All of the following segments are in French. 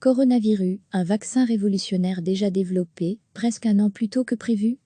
Coronavirus, un vaccin révolutionnaire déjà développé, presque un an plus tôt que prévu?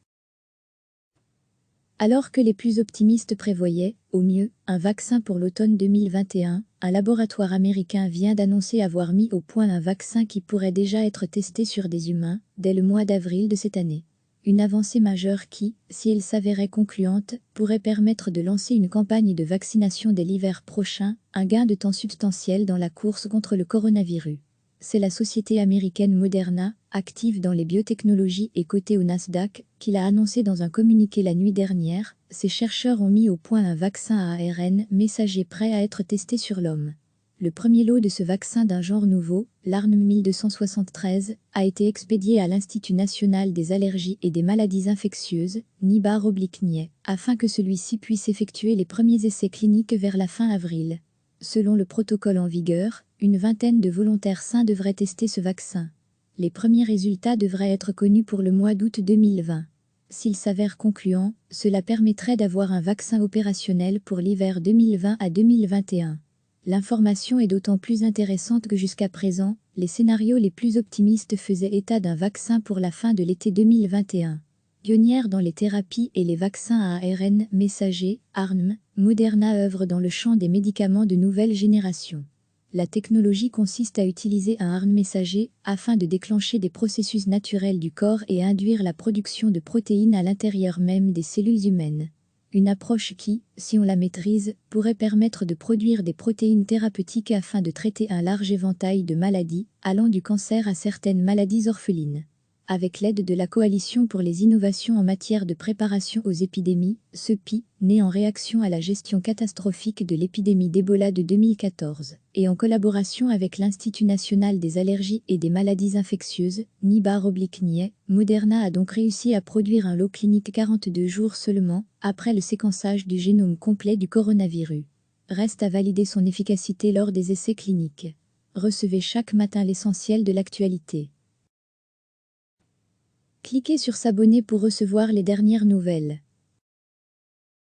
Alors que les plus optimistes prévoyaient, au mieux, un vaccin pour l'automne 2021, un laboratoire américain vient d'annoncer avoir mis au point un vaccin qui pourrait déjà être testé sur des humains, dès le mois d'avril de cette année. Une avancée majeure qui, si elle s'avérait concluante, pourrait permettre de lancer une campagne de vaccination dès l'hiver prochain, un gain de temps substantiel dans la course contre le coronavirus. C'est la société américaine Moderna, active dans les biotechnologies et cotée au Nasdaq, qui l'a annoncé dans un communiqué la nuit dernière. Ces chercheurs ont mis au point un vaccin à ARN messager prêt à être testé sur l'homme. Le premier lot de ce vaccin d'un genre nouveau, l'ARN 1273, a été expédié à l'Institut national des allergies et des maladies infectieuses, NIBAR/NIAI, afin que celui-ci puisse effectuer les premiers essais cliniques vers la fin avril. Selon le protocole en vigueur, une vingtaine de volontaires sains devraient tester ce vaccin. Les premiers résultats devraient être connus pour le mois d'août 2020. S'il s'avère concluant, cela permettrait d'avoir un vaccin opérationnel pour l'hiver 2020 à 2021. L'information est d'autant plus intéressante que jusqu'à présent, les scénarios les plus optimistes faisaient état d'un vaccin pour la fin de l'été 2021. Pionnière dans les thérapies et les vaccins à ARN messager, ARN, Moderna œuvre dans le champ des médicaments de nouvelle génération. La technologie consiste à utiliser un ARN messager afin de déclencher des processus naturels du corps et induire la production de protéines à l'intérieur même des cellules humaines. Une approche qui, si on la maîtrise, pourrait permettre de produire des protéines thérapeutiques afin de traiter un large éventail de maladies, allant du cancer à certaines maladies orphelines. Avec l'aide de la Coalition pour les innovations en matière de préparation aux épidémies, CEPI, né en réaction à la gestion catastrophique de l'épidémie d'Ebola de 2014, et en collaboration avec l'Institut national des allergies et des maladies infectieuses, NIBAR/NIAI, Moderna a donc réussi à produire un lot clinique 42 jours seulement, après le séquençage du génome complet du coronavirus. Reste à valider son efficacité lors des essais cliniques. Recevez chaque matin l'essentiel de l'actualité. Cliquez sur s'abonner pour recevoir les dernières nouvelles.